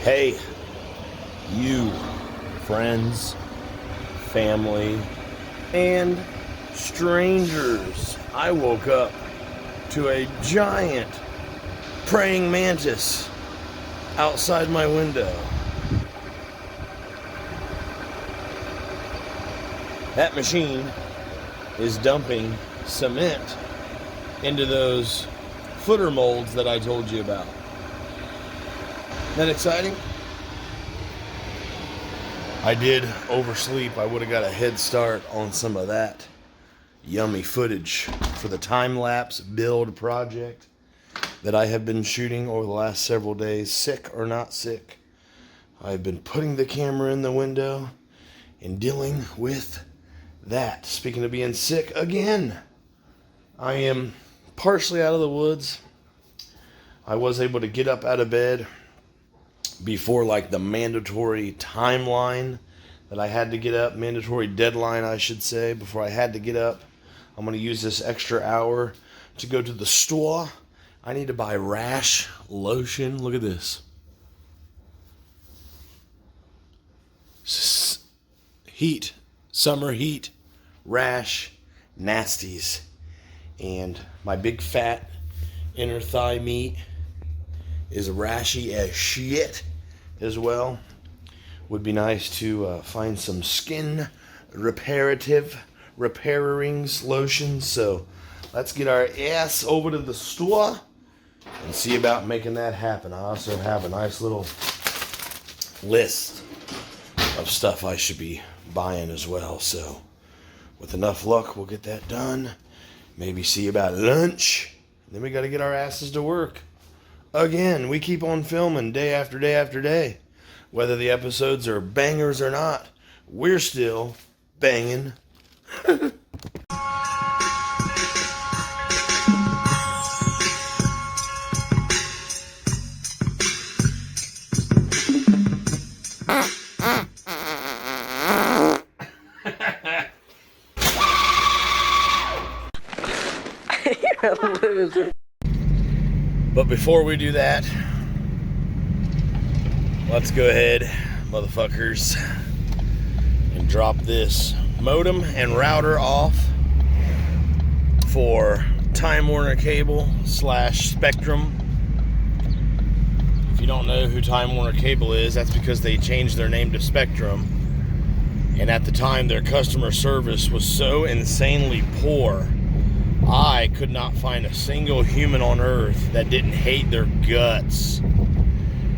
Hey, you, friends, family, and strangers. I woke up to a giant praying mantis outside my window. That machine is dumping cement into those footer molds that I told you about. Isn't that exciting? I did oversleep. I would have got a head start on some of that yummy footage for the time-lapse build project that I have been shooting over the last several days, sick or not sick. I've been putting the camera in the window and dealing with that. Speaking of being sick again, I am partially out of the woods. I was able to get up out of bed before like the mandatory timeline that I had to get up, mandatory deadline I should say, before I had to get up. I'm going to use this extra hour to go to the store. I need to buy rash lotion. Look at this. Heat, summer heat, rash, nasties. And my big fat inner thigh meat is rashy as shit as well. Would be nice to find some skin repairings lotion. So let's get our ass over to the store and see about making that happen. I also have a nice little list of stuff I should be buying as well. So with enough luck, we'll get that done. Maybe see about lunch. Then we got to get our asses to work. Again, we keep on filming day after day after day. Whether the episodes are bangers or not, we're still banging. You're a loser. But before we do that, let's go ahead, motherfuckers, and drop this modem and router off for Time Warner Cable / Spectrum. If you don't know who Time Warner Cable is, that's because they changed their name to Spectrum. And at the time, their customer service was so insanely poor, I could not find a single human on earth that didn't hate their guts.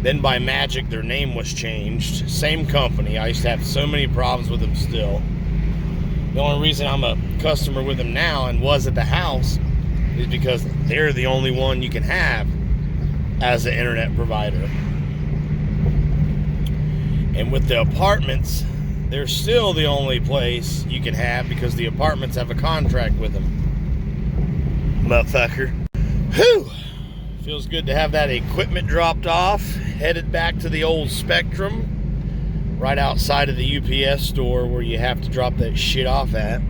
Then by magic, their name was changed. Same company. I used to have so many problems with them still. The only reason I'm a customer with them now and was at the house is because they're the only one you can have as an internet provider. And with the apartments, they're still the only place you can have because the apartments have a contract with them. Motherfucker. Whew! Feels good to have that equipment dropped off. Headed back to the old Spectrum, right outside of the UPS store where you have to drop that shit off at.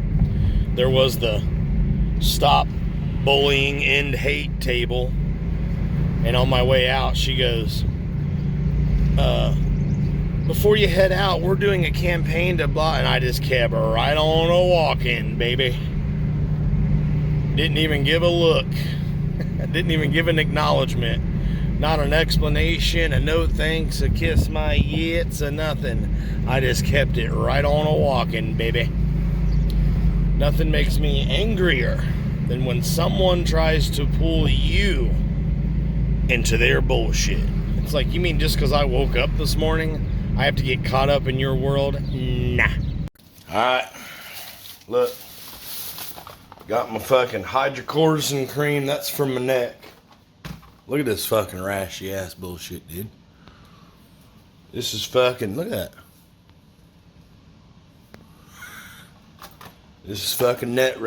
There was the stop bullying end hate table. And on my way out, she goes, before you head out, we're doing a campaign to blah. And I just kept right on a walking, baby. Didn't even give a look. Didn't even give an acknowledgement. Not an explanation, a no thanks, a kiss my yits, a nothing. I just kept it right on a walking, baby. Nothing makes me angrier than when someone tries to pull you into their bullshit. It's like, you mean just because I woke up this morning, I have to get caught up in your world? Nah. Alright. Look. Got my fucking hydrocortisone cream. That's for my neck. Look at this fucking rashy ass bullshit, dude. This is fucking, look at that. This is fucking neck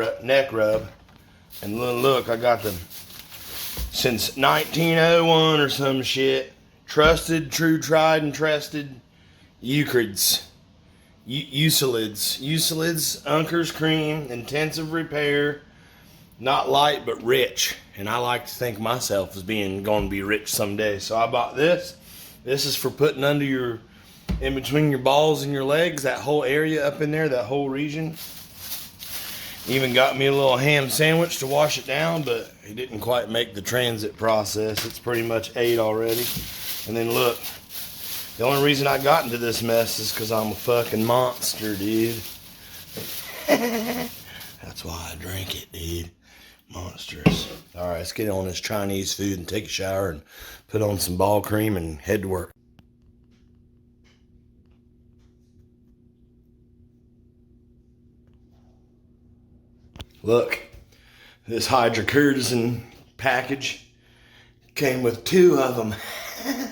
rub. And look, I got them since 1901 or some shit. Trusted, true, tried, and trusted Eucrids. Euclids, Uncker's cream, intensive repair, not light but rich. And I like to think myself as being going to be rich someday. So I bought this This is for putting under your, in between your balls and your legs, that whole area up in there, that whole region. Even got me a little ham sandwich to wash it down, but he didn't quite make the transit process. It's pretty much ate already. And then look, the only reason I got into this mess is because I'm a fucking monster, dude. That's why I drink it, dude. Monsters. All right, let's get on this Chinese food and take a shower and put on some ball cream and head to work. Look, this hydrocurtisan package came with 2 of them.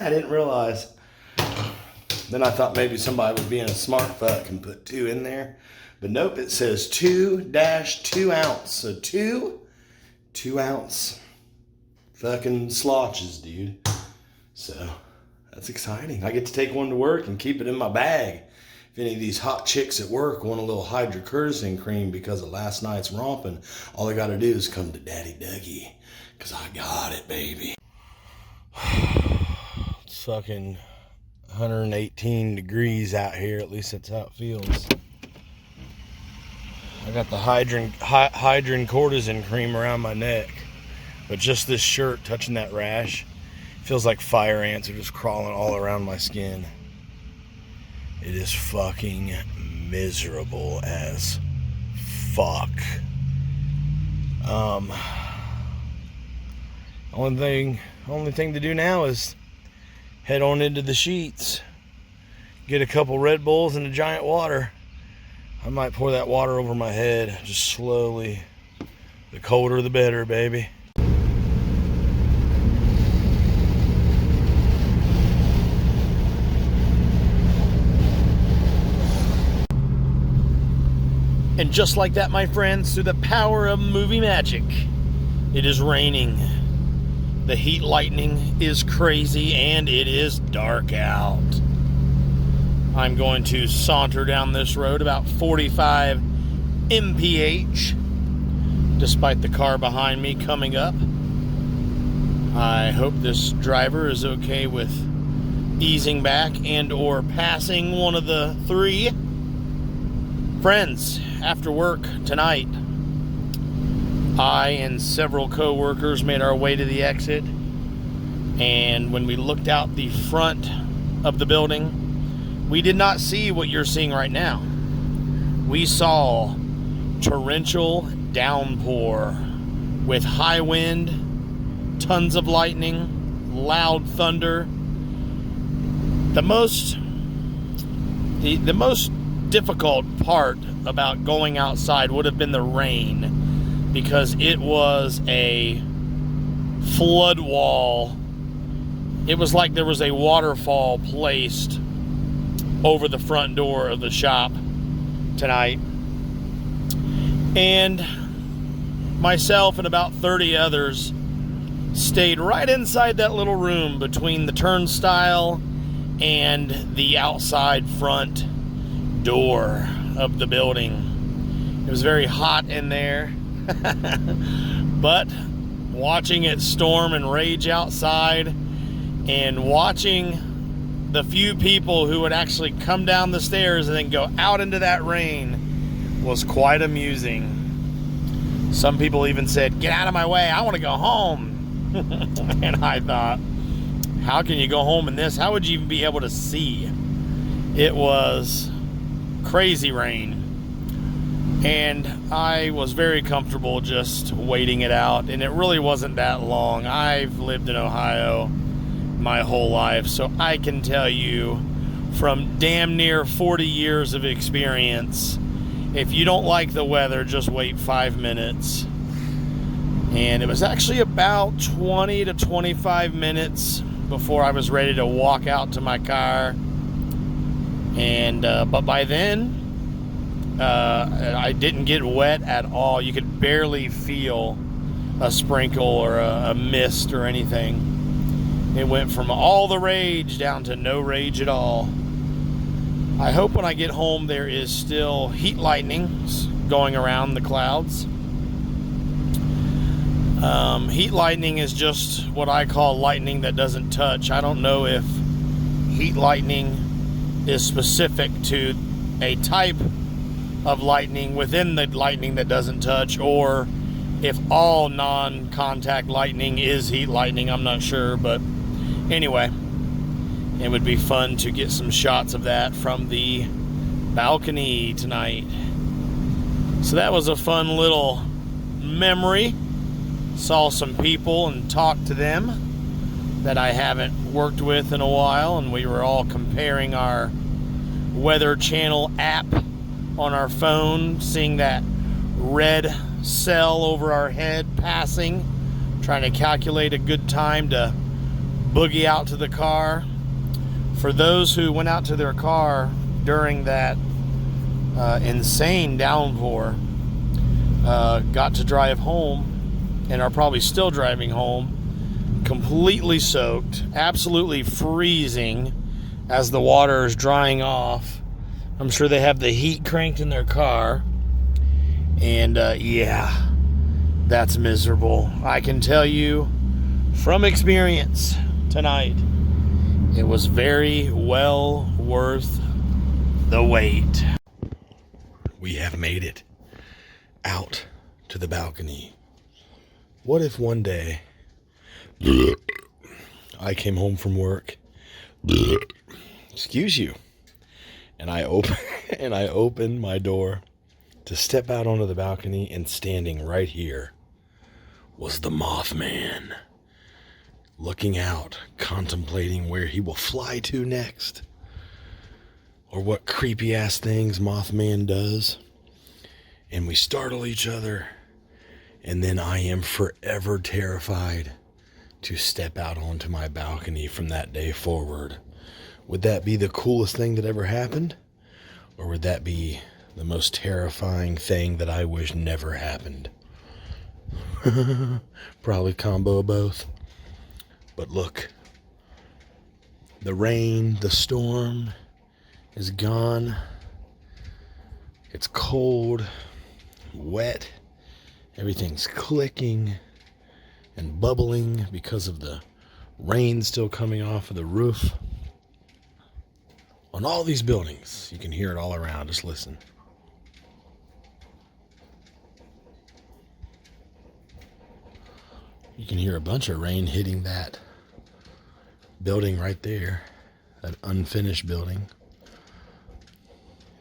I didn't realize. Then I thought maybe somebody was being a smart fuck and put 2 in there. But nope, it says 2-2 ounce. So 2 ounce fucking slotches, dude. So that's exciting. I get to take one to work and keep it in my bag. If any of these hot chicks at work want a little hydrocurtisan cream because of last night's romping, all they got to do is come to Daddy Dougie, because I got it, baby. It's fucking 118 degrees out here. At least that's how it feels. I got the hydrin cortisone cream around my neck, but just this shirt touching that rash feels like fire ants are just crawling all around my skin. It is fucking miserable as fuck. Only thing to do now is head on into the sheets, get a couple Red Bulls and a giant water. I might pour that water over my head, just slowly. The colder the better, baby. And just like that, my friends, through the power of movie magic, it is raining. The heat lightning is crazy and it is dark out. I'm going to saunter down this road about 45 mph, despite the car behind me coming up. I hope this driver is okay with easing back and or passing one of the 3. Friends, after work tonight, I and several co-workers made our way to the exit, and when we looked out the front of the building, we did not see what you're seeing right now. We saw torrential downpour with high wind, tons of lightning, loud thunder. The most difficult part about going outside would have been the rain, because it was a flood wall. It was like there was a waterfall placed over the front door of the shop tonight. And myself and about 30 others stayed right inside that little room between the turnstile and the outside front door of the building. It was very hot in there. But watching it storm and rage outside, and watching the few people who would actually come down the stairs and then go out into that rain was quite amusing. Some people even said, "Get out of my way, I want to go home." And I thought, how can you go home in this? How would you even be able to see? It was crazy rain. And I was very comfortable just waiting it out, and it really wasn't that long. I've lived in Ohio my whole life, so I can tell you from damn near 40 years of experience, if you don't like the weather, just wait 5 minutes. And it was actually about 20 to 25 minutes before I was ready to walk out to my car. And but by then, I didn't get wet at all. You could barely feel a sprinkle or a mist or anything. It went from all the rage down to no rage at all. I hope when I get home there is still heat lightning going around the clouds. Heat lightning is just what I call lightning that doesn't touch. I don't know if heat lightning is specific to a type of lightning within the lightning that doesn't touch, or if all non-contact lightning is heat lightning. I'm not sure, but anyway, it would be fun to get some shots of that from the balcony tonight. So that was a fun little memory. Saw some people and talked to them that I haven't worked with in a while, and we were all comparing our Weather Channel app on our phone, seeing that red cell over our head passing, trying to calculate a good time to boogie out to the car. For those who went out to their car during that insane downpour, got to drive home and are probably still driving home completely soaked, absolutely freezing as the water is drying off. I'm sure they have the heat cranked in their car, and yeah, that's miserable. I can tell you from experience tonight, it was very well worth the wait. We have made it out to the balcony. What if one day I came home from work, excuse you, and I opened my door to step out onto the balcony, and standing right here was the Mothman, looking out, contemplating where he will fly to next, or what creepy ass things Mothman does. And we startle each other, and then I am forever terrified to step out onto my balcony from that day forward. Would that be the coolest thing that ever happened? Or would that be the most terrifying thing that I wish never happened? Probably combo of both. But look, the rain, the storm is gone. It's cold, wet, everything's clicking and bubbling because of the rain still coming off of the roof. On all these buildings, you can hear it all around. Just listen. You can hear a bunch of rain hitting that building right there, that unfinished building.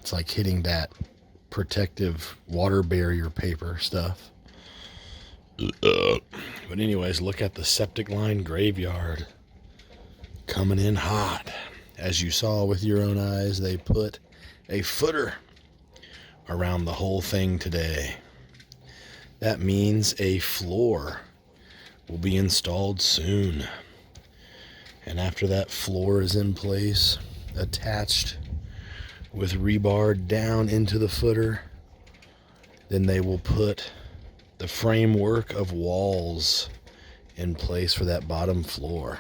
It's like hitting that protective water barrier paper stuff. But anyways, look at the septic line graveyard coming in hot. As you saw with your own eyes, they put a footer around the whole thing today. That means a floor will be installed soon. And after that floor is in place, attached with rebar down into the footer, then they will put the framework of walls in place for that bottom floor,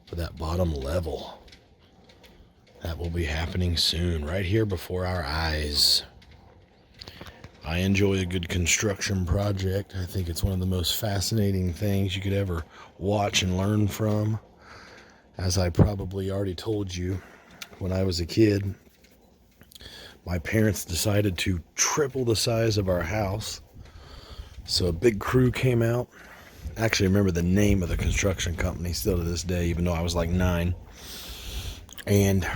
for that bottom level. That will be happening soon, right here before our eyes. I enjoy a good construction project. I think it's one of the most fascinating things you could ever watch and learn from. As I probably already told you, when I was a kid, my parents decided to triple the size of our house. So a big crew came out. I actually remember the name of the construction company still to this day, even though I was like 9. And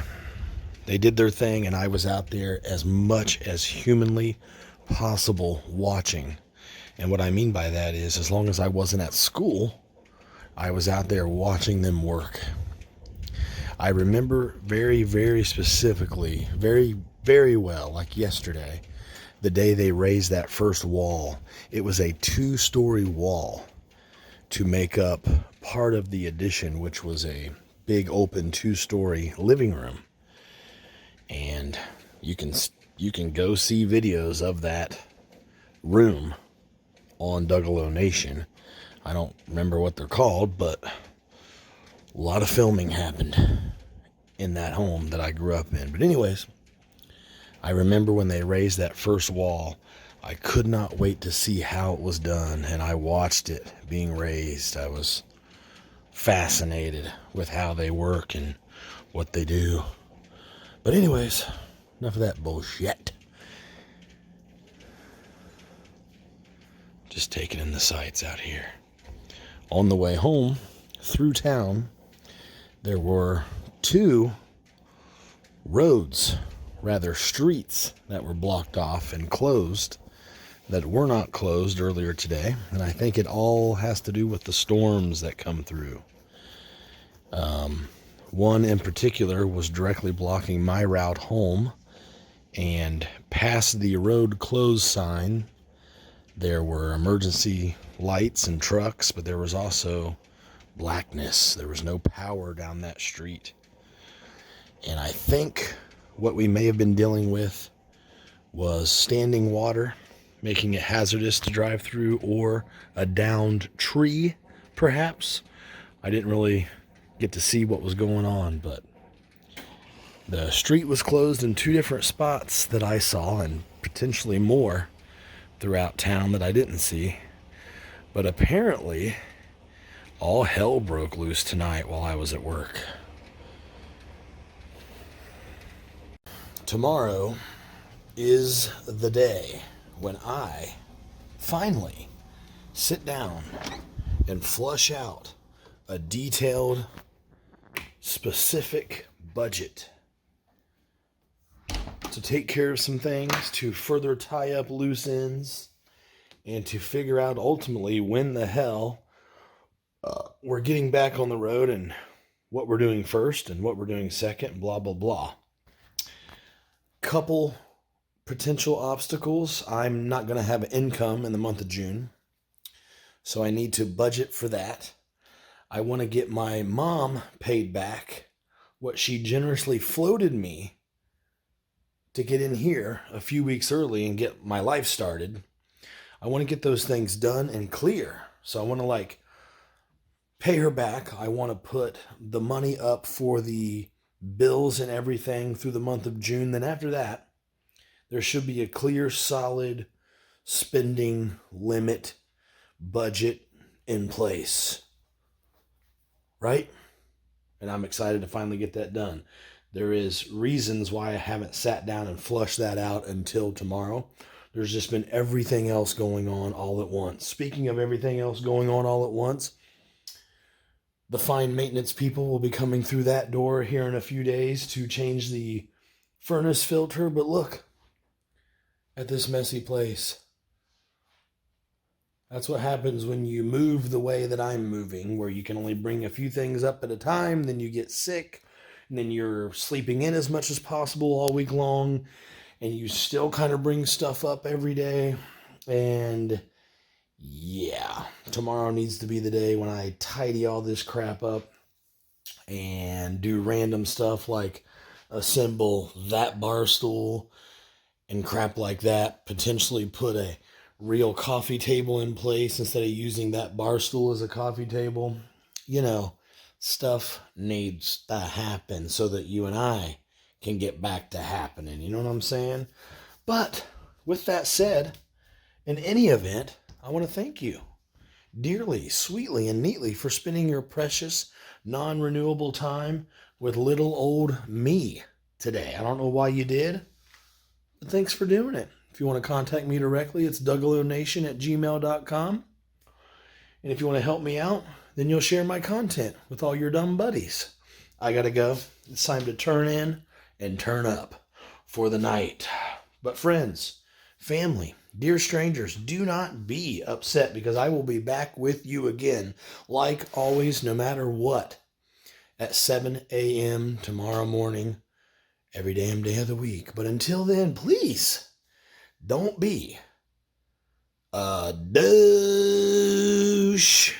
they did their thing, and I was out there as much as humanly possible watching. And what I mean by that is, as long as I wasn't at school, I was out there watching them work. I remember very, very specifically, very, very well, like yesterday, the day they raised that first wall. It was a 2-story wall to make up part of the addition, which was a big open 2-story living room. And you can go see videos of that room on Dougalo Nation. I don't remember what they're called, but a lot of filming happened in that home that I grew up in. But anyways, I remember when they raised that first wall, I could not wait to see how it was done, and I watched it being raised. I was fascinated with how they work and what they do. But anyways, enough of that bullshit. Just taking in the sights out here. On the way home, through town, there were 2 streets that were blocked off and closed that were not closed earlier today. And I think it all has to do with the storms that come through. One in particular was directly blocking my route home, and past the road closed sign, there were emergency lights and trucks, but there was also blackness. There was no power down that street. And I think what we may have been dealing with was standing water, making it hazardous to drive through, or a downed tree, perhaps. I didn't really get to see what was going on, but the street was closed in 2 different spots that I saw, and potentially more throughout town that I didn't see. But apparently, all hell broke loose tonight while I was at work. Tomorrow is the day when I finally sit down and flush out a detailed, specific budget to take care of some things, to further tie up loose ends, and to figure out ultimately when the hell we're getting back on the road and what we're doing first and what we're doing second, blah, blah, blah. Couple potential obstacles. I'm not going to have income in the month of June, so I need to budget for that. I want to get my mom paid back what she generously floated me to get in here a few weeks early and get my life started. I want to get those things done and clear. So I want to pay her back. I want to put the money up for the bills and everything through the month of June. Then after that, there should be a clear, solid spending limit budget in place. Right? And I'm excited to finally get that done. There is reasons why I haven't sat down and flushed that out until tomorrow. There's just been everything else going on all at once. Speaking of everything else going on all at once, the fine maintenance people will be coming through that door here in a few days to change the furnace filter. But look at this messy place. That's what happens when you move the way that I'm moving, where you can only bring a few things up at a time, then you get sick, and then you're sleeping in as much as possible all week long, and you still kind of bring stuff up every day. And yeah, tomorrow needs to be the day when I tidy all this crap up and do random stuff like assemble that bar stool and crap like that. Potentially put a real coffee table in place instead of using that bar stool as a coffee table. You know, stuff needs to happen so that you and I can get back to happening. You know what I'm saying? But with that said, in any event, I want to thank you dearly, sweetly, and neatly for spending your precious, non-renewable time with little old me today. I don't know why you did, but thanks for doing it. If you want to contact me directly, it's dougalonation@gmail.com. And if you want to help me out, then you'll share my content with all your dumb buddies. I gotta go. It's time to turn in and turn up for the night. But friends, family, dear strangers, do not be upset because I will be back with you again, like always, no matter what, at 7 a.m. tomorrow morning, every damn day of the week. But until then, please don't be a douche.